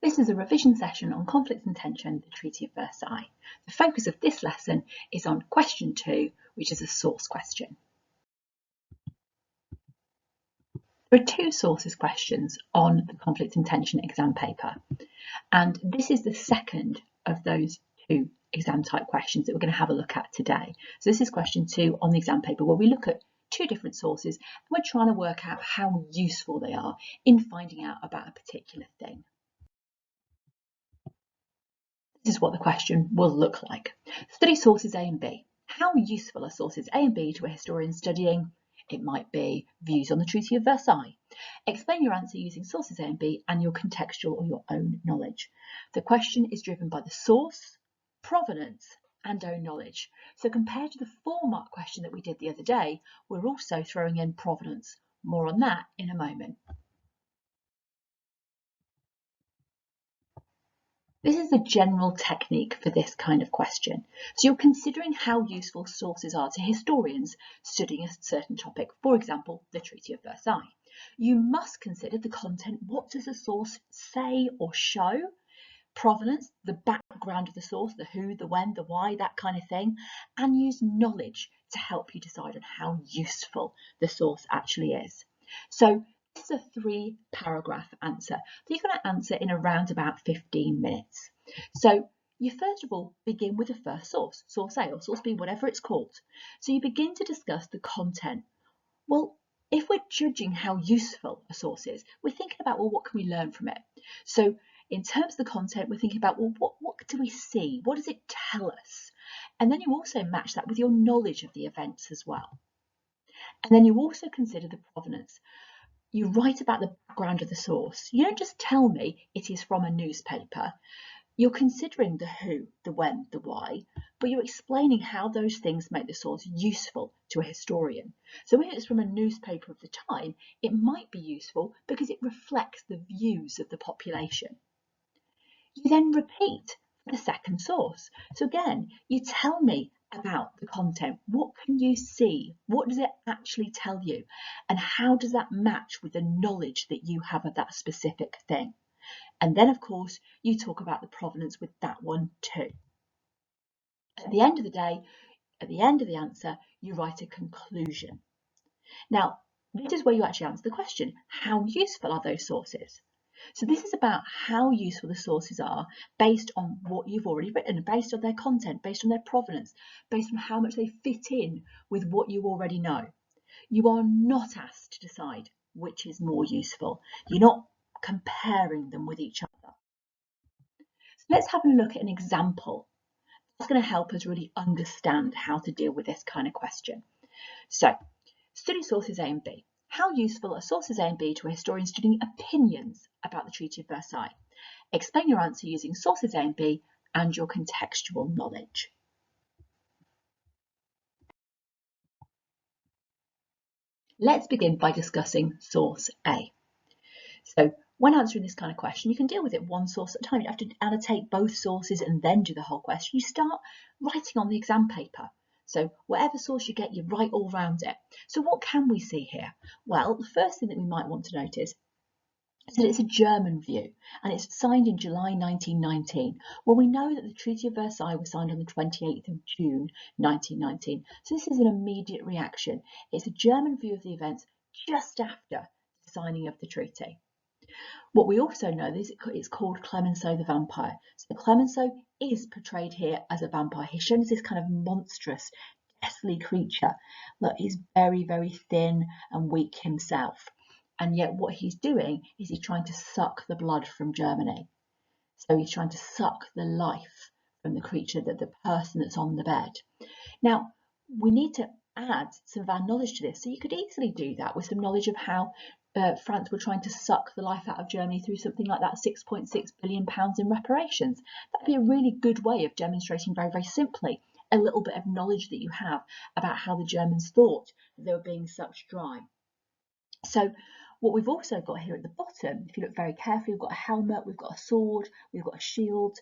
This is a revision session on conflict and tension, the Treaty of Versailles. The focus of this lesson is on question 2, which is a source question. There are 2 sources questions on the conflict and tension exam paper, and this is the second of those 2 exam type questions that we're going to have a look at today. So this is question 2 on the exam paper, where we look at 2 different sources and we're trying to work out how useful they are in finding out about a particular thing. This is what the question will look like. Study sources A and B. How useful are sources A and B to a historian studying? It might be views on the Treaty of Versailles. Explain your answer using sources A and B and your contextual or your own knowledge. The question is driven by the source, provenance, and own knowledge. So compared to the 4-mark question that we did the other day, we're also throwing in provenance. More on that in a moment. This is the general technique for this kind of question. So you're considering how useful sources are to historians studying a certain topic, for example, the Treaty of Versailles. You must consider the content. What does the source say or show? Provenance, the background of the source, the who, the when, the why, that kind of thing, and use knowledge to help you decide on how useful the source actually is. So this is a 3-paragraph answer that you're going to answer in around about 15 minutes. So you first of all begin with the first source, source A or source B, whatever it's called. So you begin to discuss the content. Well, if we're judging how useful a source is, we're thinking about, well, what can we learn from it? So in terms of the content, we're thinking about, well, what do we see? What does it tell us? And then you also match that with your knowledge of the events as well. And then you also consider the provenance. You write about the background of the source. You don't just tell me it is from a newspaper. You're considering the who, the when, the why, but you're explaining how those things make the source useful to a historian. So if it's from a newspaper of the time, it might be useful because it reflects the views of the population. You then repeat for the second source. So again, you tell me about the content. What can you see? What does it actually tell you? And how does that match with the knowledge that you have of that specific thing? And then, of course, you talk about the provenance with that one too. At the end of the day, at the end of the answer, you write a conclusion. Now, this is where you actually answer the question, how useful are those sources? So this is about how useful the sources are based on what you've already written, based on their content, based on their provenance, based on how much they fit in with what you already know. You are not asked to decide which is more useful. You're not comparing them with each other. So let's have a look at an example. That's going to help us really understand how to deal with this kind of question. So, study sources A and B. How useful are sources A and B to a historian studying opinions about the Treaty of Versailles? Explain your answer using sources A and B and your contextual knowledge. Let's begin by discussing source A. So when answering this kind of question, you can deal with it one source at a time. You have to annotate both sources and then do the whole question. You start writing on the exam paper. So whatever source you get, you write all around it. So what can we see here? Well, the first thing that we might want to notice is that it's a German view and it's signed in July 1919. Well, we know that the Treaty of Versailles was signed on the 28th of June 1919. So this is an immediate reaction. It's a German view of the events just after the signing of the treaty. What we also know is it's called Clemenceau the vampire. So Clemenceau is portrayed here as a vampire. He's shown as this kind of monstrous, ghastly creature. Look, he's very, very thin and weak himself. And yet what he's doing is he's trying to suck the blood from Germany. So he's trying to suck the life from the creature, the person that's on the bed. Now, we need to add some of our knowledge to this. So you could easily do that with some knowledge of how France were trying to suck the life out of Germany through something like that £6.6 billion in reparations. That'd be a really good way of demonstrating very, very simply a little bit of knowledge that you have about how the Germans thought that they were being sucked dry. So what we've also got here at the bottom, if you look very carefully, we've got a helmet, we've got a sword, we've got a shield.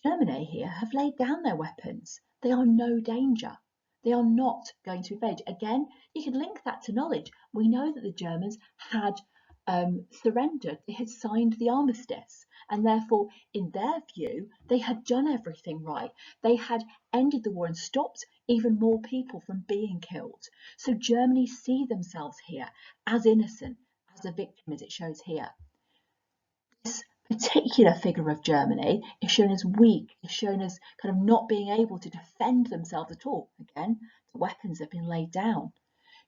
Germany here have laid down their weapons. They are no danger. They are not going to invade. Again, you can link that to knowledge. We know that the Germans had surrendered. They had signed the armistice, and therefore, in their view, they had done everything right. They had ended the war and stopped even more people from being killed. So Germany see themselves here as innocent, as a victim, as it shows here. This particular figure of Germany is shown as weak, is shown as kind of not being able to defend themselves at all. Again, the weapons have been laid down.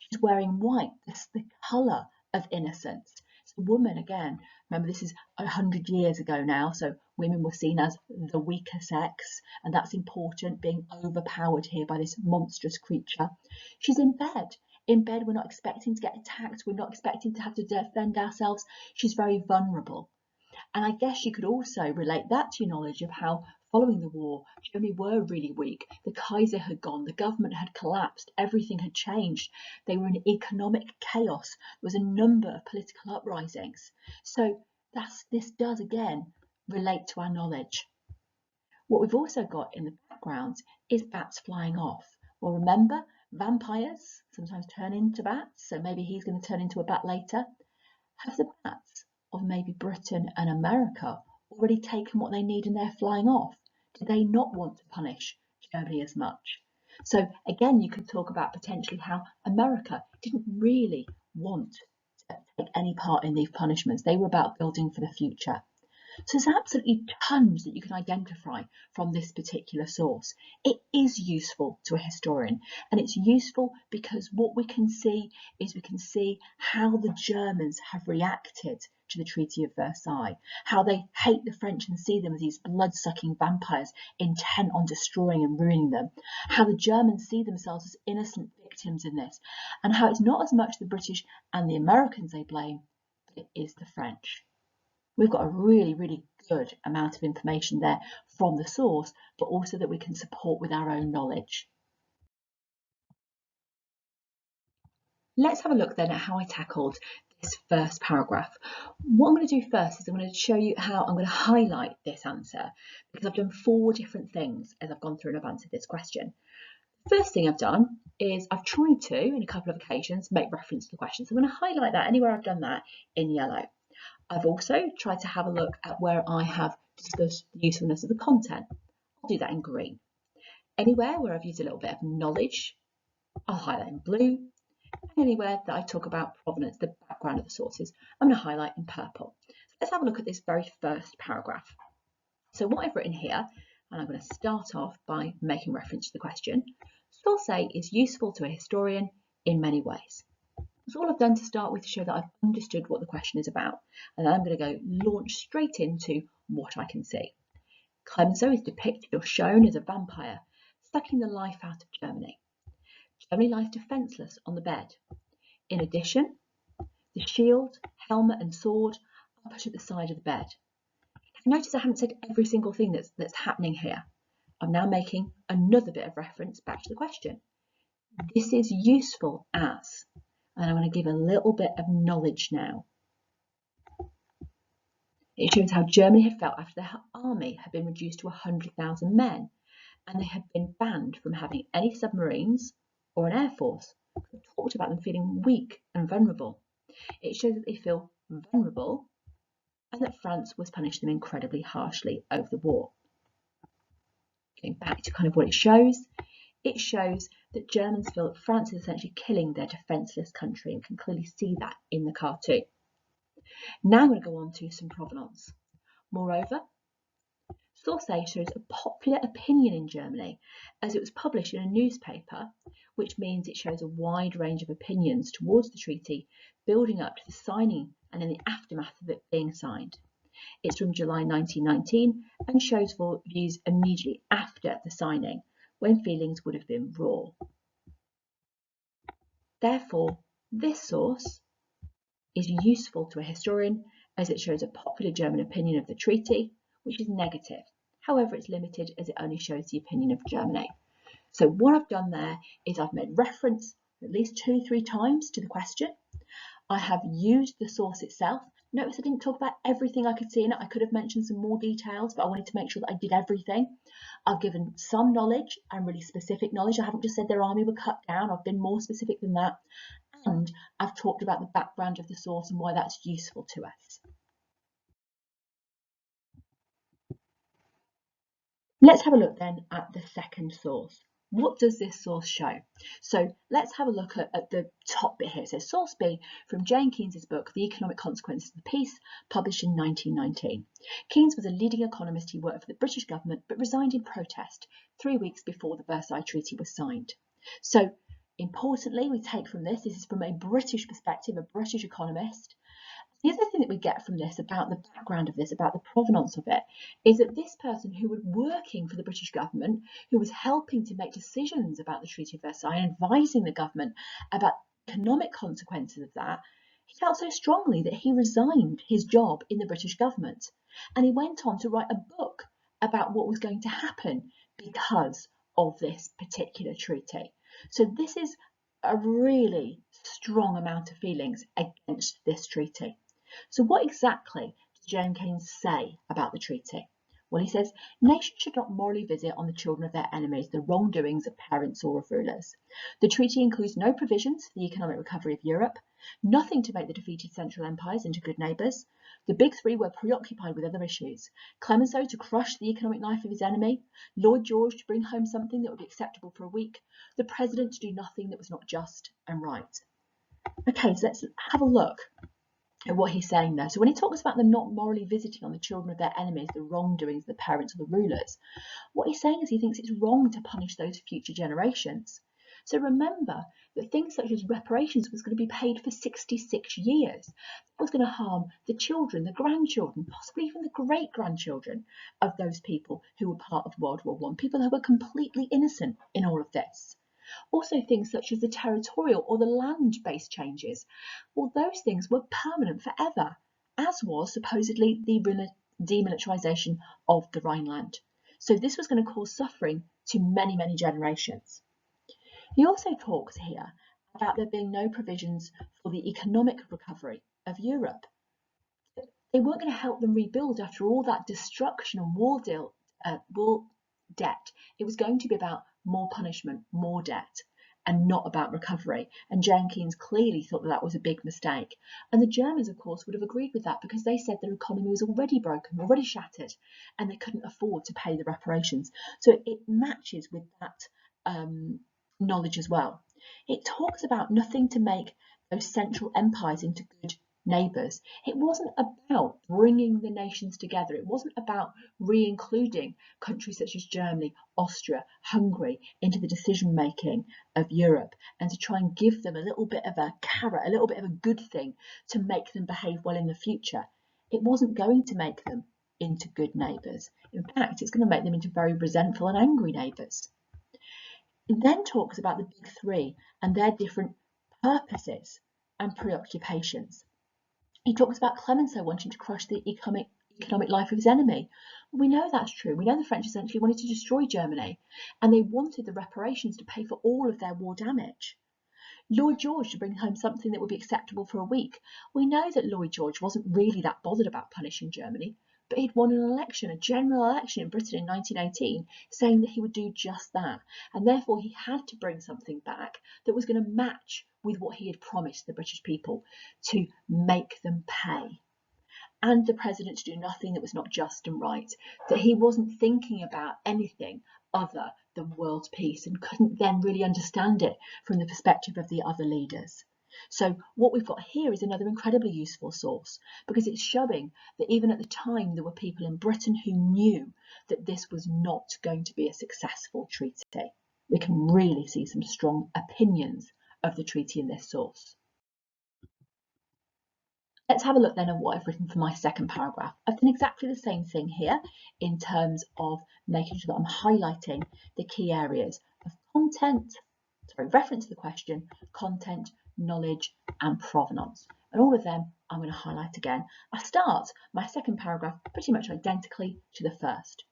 She's wearing white, this the colour of innocence. It's a woman again. Remember, this is 100 years ago now, so women were seen as the weaker sex, and that's important, being overpowered here by this monstrous creature. She's in bed. In bed, we're not expecting to get attacked. We're not expecting to have to defend ourselves. She's very vulnerable. And I guess you could also relate that to your knowledge of how, following the war, Germany were really weak. The Kaiser had gone, the government had collapsed, everything had changed. They were in economic chaos. There was a number of political uprisings. So this does again relate to our knowledge. What we've also got in the background is bats flying off. Well, remember, vampires sometimes turn into bats, so maybe he's going to turn into a bat later. Have the bats of maybe Britain and America already taken what they need and they're flying off? Do they not want to punish Germany as much? So again, you could talk about potentially how America didn't really want to take any part in these punishments. They were about building for the future. So there's absolutely tons that you can identify from this particular source. It is useful to a historian, and it's useful because what we can see is we can see how the Germans have reacted to the Treaty of Versailles, how they hate the French and see them as these blood-sucking vampires intent on destroying and ruining them, how the Germans see themselves as innocent victims in this, and how it's not as much the British and the Americans they blame, but it is the French. We've got a really, really good amount of information there from the source, but also that we can support with our own knowledge. Let's have a look then at how I tackled this first paragraph. What I'm going to do first is I'm going to show you how I'm going to highlight this answer, because I've done 4 different things as I've gone through and I've answered this question. First thing I've done is I've tried to, in a couple of occasions, make reference to the question. So I'm going to highlight that anywhere I've done that in yellow. I've also tried to have a look at where I have discussed the usefulness of the content. I'll do that in green. Anywhere where I've used a little bit of knowledge, I'll highlight in blue. And anywhere that I talk about provenance, the background of the sources, I'm going to highlight in purple. So let's have a look at this very first paragraph. So what I've written here, and I'm going to start off by making reference to the question, source A is useful to a historian in many ways. That's all I've done to start with to show that I've understood what the question is about. And then I'm going to go launch straight into what I can see. Clemenceau is depicted or shown as a vampire, sucking the life out of Germany. Germany lies defenceless on the bed. In addition, the shield, helmet and sword are put at the side of the bed. Notice I haven't said every single thing that's happening here. I'm now making another bit of reference back to the question. This is useful as, and I'm going to give a little bit of knowledge now. It shows how Germany had felt after their army had been reduced to 100,000 men, and they had been banned from having any submarines or an air force. It talked about them feeling weak and vulnerable. It shows that they feel vulnerable and that France was punishing them incredibly harshly over the war. Getting back to kind of what it shows that Germans feel that France is essentially killing their defenceless country, and can clearly see that in the cartoon. Now I'm going to go on to some provenance. Moreover, source A shows a popular opinion in Germany, as it was published in a newspaper, which means it shows a wide range of opinions towards the treaty, building up to the signing and in the aftermath of it being signed. It's from July 1919 and shows for views immediately after the signing, when feelings would have been raw. Therefore, this source is useful to a historian, as it shows a popular German opinion of the treaty, which is negative. However, it's limited as it only shows the opinion of Germany. So what I've done there is I've made reference at least 2-3 times to the question. I have used the source itself. Notice I didn't talk about everything I could see in it. I could have mentioned some more details, but I wanted to make sure that I did everything. I've given some knowledge and really specific knowledge. I haven't just said their army were cut down. I've been more specific than that. and I've talked about the background of the source and why that's useful to us. Let's have a look then at the second source. What does this source show? So let's have a look at the top bit here. So source B from Jane Keynes's book, The Economic Consequences of the Peace, published in 1919. Keynes was a leading economist who worked for the British government but resigned in protest 3 weeks before the Versailles Treaty was signed. So importantly, we take from this is from a British perspective, a British economist. The other thing that we get from this about the background of this, about the provenance of it, is that this person who was working for the British government, who was helping to make decisions about the Treaty of Versailles and advising the government about the economic consequences of that, he felt so strongly that he resigned his job in the British government. And he went on to write a book about what was going to happen because of this particular treaty. So this is a really strong amount of feelings against this treaty. So what exactly does John Keynes say about the treaty? Well, he says, nations should not morally visit on the children of their enemies the wrongdoings of parents or of rulers. The treaty includes no provisions for the economic recovery of Europe, nothing to make the defeated Central Empires into good neighbours. The big three were preoccupied with other issues. Clemenceau to crush the economic life of his enemy, Lloyd George to bring home something that would be acceptable for a week, the President to do nothing that was not just and right. Okay, so let's have a look at what he's saying there. So when he talks about them not morally visiting on the children of their enemies, the wrongdoings of the parents or the rulers, what he's saying is he thinks it's wrong to punish those future generations. So remember that things such as reparations was going to be paid for 66 years. It was going to harm the children, the grandchildren, possibly even the great-grandchildren of those people who were part of World War I, people who were completely innocent in all of this. Also things such as the territorial or the land-based changes. Well, those things were permanent forever, as was supposedly the demilitarisation of the Rhineland. So this was going to cause suffering to many, many generations. He also talks here about there being no provisions for the economic recovery of Europe. They weren't going to help them rebuild after all that destruction and war debt. It was going to be about more punishment, more debt, and not about recovery. And Jane Keynes clearly thought that was a big mistake. And the Germans, of course, would have agreed with that because they said their economy was already broken, already shattered, and they couldn't afford to pay the reparations. So it matches with that knowledge as well. It talks about nothing to make those central empires into good neighbours. It wasn't about bringing the nations together. It wasn't about re-including countries such as Germany, Austria, Hungary into the decision making of Europe and to try and give them a little bit of a carrot, a little bit of a good thing to make them behave well in the future. It wasn't going to make them into good neighbours. In fact, it's going to make them into very resentful and angry neighbours. It then talks about the big three and their different purposes and preoccupations. He talks about Clemenceau wanting to crush the economic life of his enemy. We know that's true. We know the French essentially wanted to destroy Germany, and they wanted the reparations to pay for all of their war damage. Lloyd George to bring home something that would be acceptable for a week. We know that Lloyd George wasn't really that bothered about punishing Germany, but he'd won an election, a general election in Britain in 1918, saying that he would do just that, and therefore he had to bring something back that was going to match with what he had promised the British people to make them pay. And the president to do nothing that was not just and right, that he wasn't thinking about anything other than world peace and couldn't then really understand it from the perspective of the other leaders. So what we've got here is another incredibly useful source because it's showing that even at the time there were people in Britain who knew that this was not going to be a successful treaty. We can really see some strong opinions of the treaty in this source. Let's have a look then at what I've written for my second paragraph. I've done exactly the same thing here in terms of making sure that I'm highlighting the key areas of reference to the question, content, knowledge, and provenance. And all of them I'm going to highlight again. I start my second paragraph pretty much identically to the first.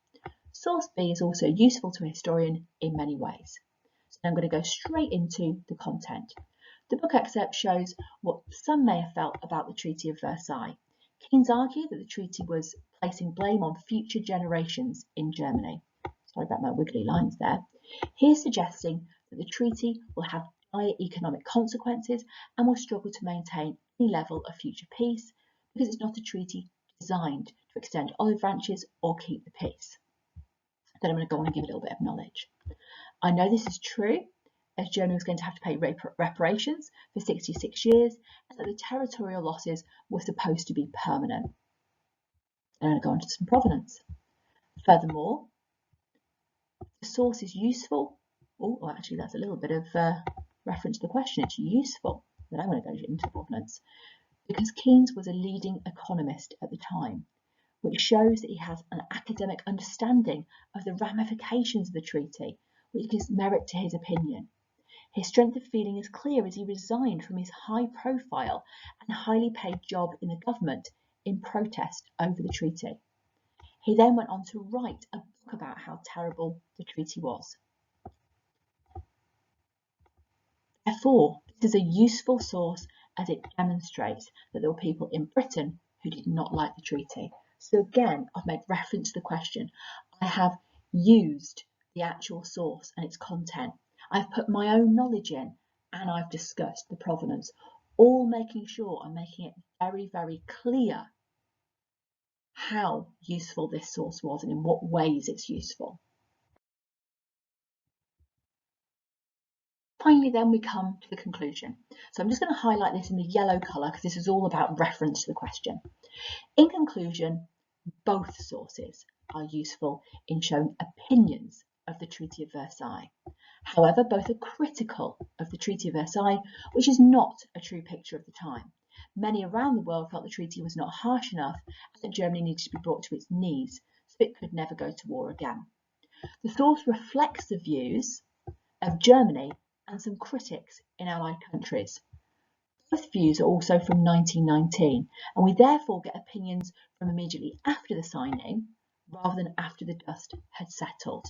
Source B is also useful to a historian in many ways. So I'm going to go straight into the content. The book excerpt shows what some may have felt about the Treaty of Versailles. Keynes argued that the treaty was placing blame on future generations in Germany. Sorry about my wiggly lines there. He's suggesting that the treaty will have dire economic consequences and will struggle to maintain any level of future peace because it's not a treaty designed to extend olive branches or keep the peace. Then I'm going to go on and give a little bit of knowledge. I know this is true, as Germany was going to have to pay reparations for 66 years, and that the territorial losses were supposed to be permanent. I'm going to go on to some provenance. Furthermore, the source is useful. Oh, actually, that's a little bit of reference to the question. It's useful, but I'm going to go into provenance because Keynes was a leading economist at the time, which shows that he has an academic understanding of the ramifications of the treaty, which gives merit to his opinion. His strength of feeling is clear as he resigned from his high-profile and highly paid job in the government in protest over the treaty. He then went on to write a book about how terrible the treaty was. Therefore, this is a useful source as it demonstrates that there were people in Britain who did not like the treaty. So again, I've made reference to the question. I have used the actual source and its content. I've put my own knowledge in and I've discussed the provenance, all making sure I'm making it very, very clear how useful this source was and in what ways it's useful. Finally, then we come to the conclusion. So I'm just going to highlight this in the yellow colour because this is all about reference to the question. In conclusion, both sources are useful in showing opinions of the Treaty of Versailles. However, both are critical of the Treaty of Versailles, which is not a true picture of the time. Many around the world felt the treaty was not harsh enough and that Germany needed to be brought to its knees so it could never go to war again. The source reflects the views of Germany and some critics in Allied countries. Both views are also from 1919, and we therefore get opinions from immediately after the signing rather than after the dust had settled.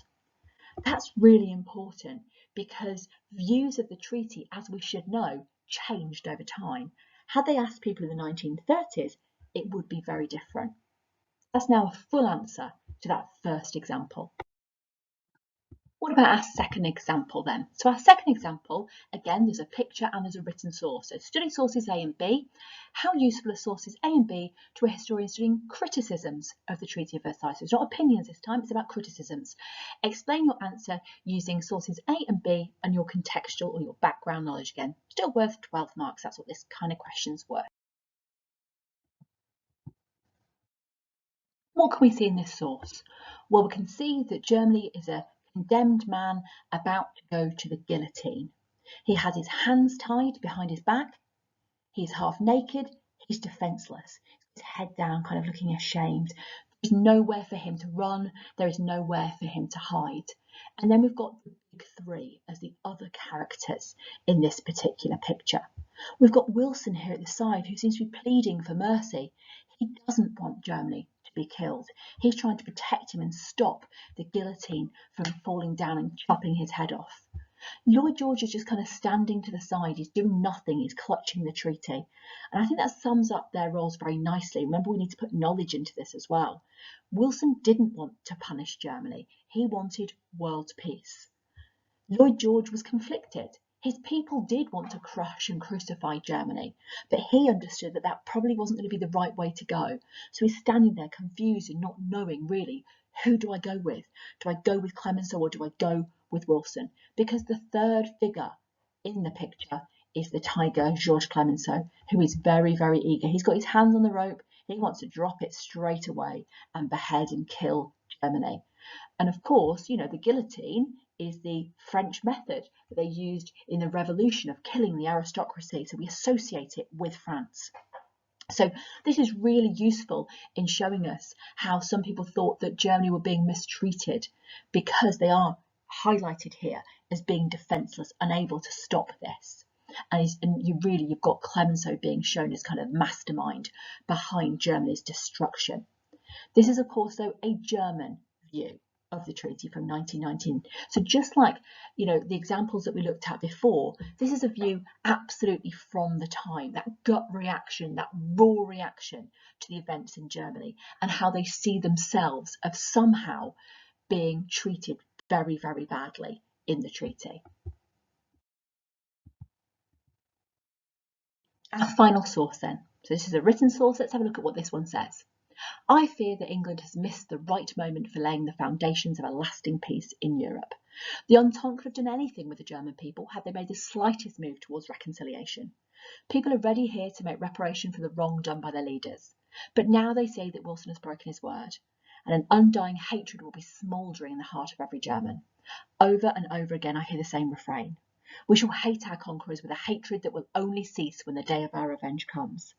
That's really important because views of the treaty, as we should know, changed over time. Had they asked people in the 1930s, it would be very different. That's now a full answer to that first example. What about our second example then? So our second example, again, there's a picture and there's a written source. So study sources A and B. How useful are sources A and B to a historian studying criticisms of the Treaty of Versailles? So it's not opinions this time, it's about criticisms. Explain your answer using sources A and B and your contextual or your background knowledge again. Still worth 12 marks, that's what this kind of question's worth. What can we see in this source? Well, we can see that Germany is a condemned man about to go to the guillotine. He has his hands tied behind his back. He's half naked. He's defenceless. His head down, kind of looking ashamed. There's nowhere for him to run. There is nowhere for him to hide. And then we've got the big three as the other characters in this particular picture. We've got Wilson here at the side who seems to be pleading for mercy. He doesn't want Germany to be killed. He's trying to protect him and stop the guillotine from falling down and chopping his head off. Lloyd George is just kind of standing to the side. He's doing nothing. He's clutching the treaty. And I think that sums up their roles very nicely. Remember, we need to put knowledge into this as well. Wilson didn't want to punish Germany. He wanted world peace. Lloyd George was conflicted. His people did want to crush and crucify Germany, but he understood that that probably wasn't going to be the right way to go. So he's standing there confused and not knowing really, who do I go with? Do I go with Clemenceau or do I go with Wilson? Because the third figure in the picture is the tiger, Georges Clemenceau, who is very, very eager. He's got his hands on the rope. He wants to drop it straight away and behead and kill Germany. And of course, you know, the guillotine is the French method that they used in the revolution of killing the aristocracy. So we associate it with France. So this is really useful in showing us how some people thought that Germany were being mistreated because they are highlighted here as being defenceless, unable to stop this. And you've got Clemenceau being shown as kind of mastermind behind Germany's destruction. This is, of course, though, a German view of the treaty from 1919. So just like, you know, the examples that we looked at before, this is a view absolutely from the time, that gut reaction, that raw reaction to the events in Germany and how they see themselves as somehow being treated very, very badly in the treaty. Our final source then. So this is a written source. Let's have a look at what this one says. I fear that England has missed the right moment for laying the foundations of a lasting peace in Europe. The Entente could have done anything with the German people had they made the slightest move towards reconciliation. People are ready here to make reparation for the wrong done by their leaders. But now they say that Wilson has broken his word, and an undying hatred will be smouldering in the heart of every German. Over and over again I hear the same refrain. We shall hate our conquerors with a hatred that will only cease when the day of our revenge comes.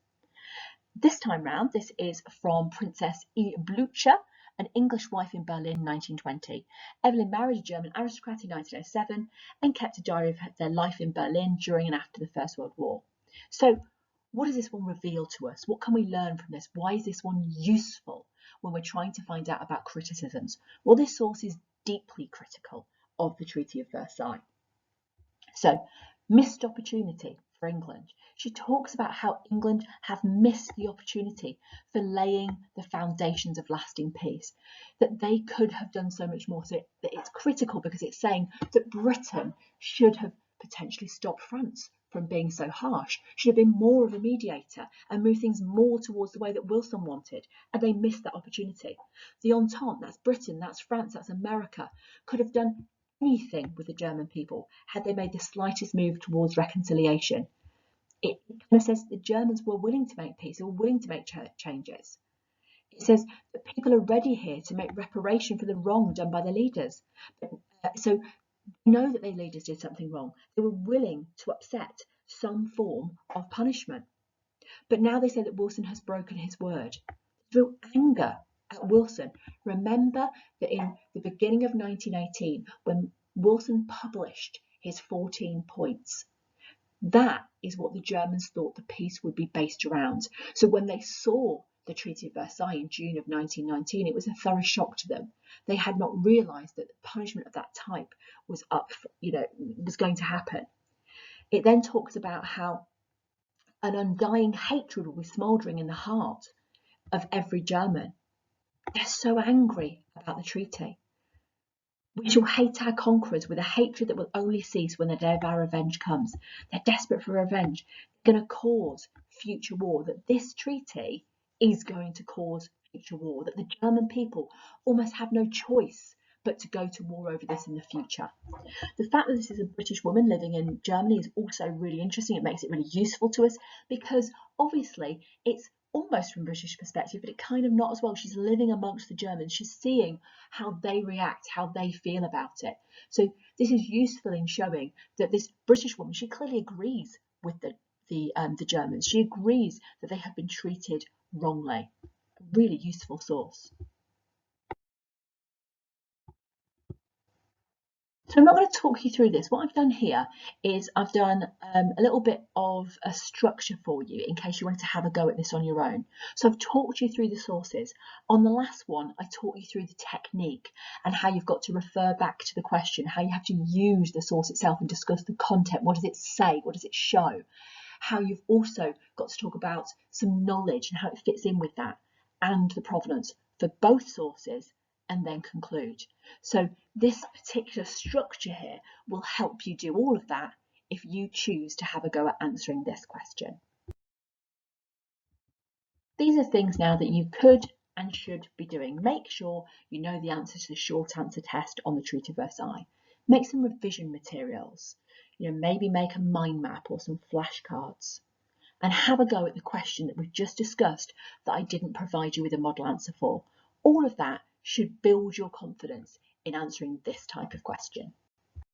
This time round, this is from Princess E. Blucher, an English wife in Berlin, 1920. Evelyn married a German aristocrat in 1907 and kept a diary of their life in Berlin during and after the First World War. So, what does this one reveal to us? What can we learn from this? Why is this one useful when we're trying to find out about criticisms? Well, this source is deeply critical of the Treaty of Versailles. So, missed opportunity for England. She talks about how England have missed the opportunity for laying the foundations of lasting peace, that they could have done so much more. So that it's critical because it's saying that Britain should have potentially stopped France from being so harsh, should have been more of a mediator and moved things more towards the way that Wilson wanted, and they missed that opportunity. The Entente, that's Britain, that's France, that's America, could have done anything with the German people had they made the slightest move towards reconciliation. It kind of says the Germans were willing to make peace, they were willing to make changes. It says that people are ready here to make reparation for the wrong done by their leaders. So we know that their leaders did something wrong. They were willing to accept some form of punishment. But now they say that Wilson has broken his word. Through anger at Wilson. Remember that in the beginning of 1918, when Wilson published his 14 points, that is what the Germans thought the peace would be based around. So when they saw the Treaty of Versailles in June of 1919, it was a thorough shock to them. They had not realised that the punishment of that type was was going to happen. It then talks about how an undying hatred will be smouldering in the heart of every German. They're so angry about the treaty. We shall hate our conquerors with a hatred that will only cease when the day of our revenge comes. They're desperate for revenge. They're going to cause future war. That this treaty is going to cause future war. That the German people almost have no choice but to go to war over this in the future. The fact that this is a British woman living in Germany is also really interesting. It makes it really useful to us because obviously it's almost from British perspective, but it kind of not as well. She's living amongst the Germans. She's seeing how they react, how they feel about it. So this is useful in showing that this British woman, she clearly agrees with the Germans. She agrees that they have been treated wrongly. A really useful source. So I'm not going to talk you through this. What I've done here is I've done a little bit of a structure for you in case you wanted to have a go at this on your own. So I've talked you through the sources. On the last one, I taught you through the technique and how you've got to refer back to the question, how you have to use the source itself and discuss the content. What does it say? What does it show? How you've also got to talk about some knowledge and how it fits in with that and the provenance for both sources, and then conclude. So this particular structure here will help you do all of that if you choose to have a go at answering this question. These are things now that you could and should be doing. Make sure you know the answer to the short answer test on the Treaty of Versailles. Make some revision materials. Maybe make a mind map or some flashcards. And have a go at the question that we've just discussed that I didn't provide you with a model answer for. All of that should build your confidence in answering this type of question.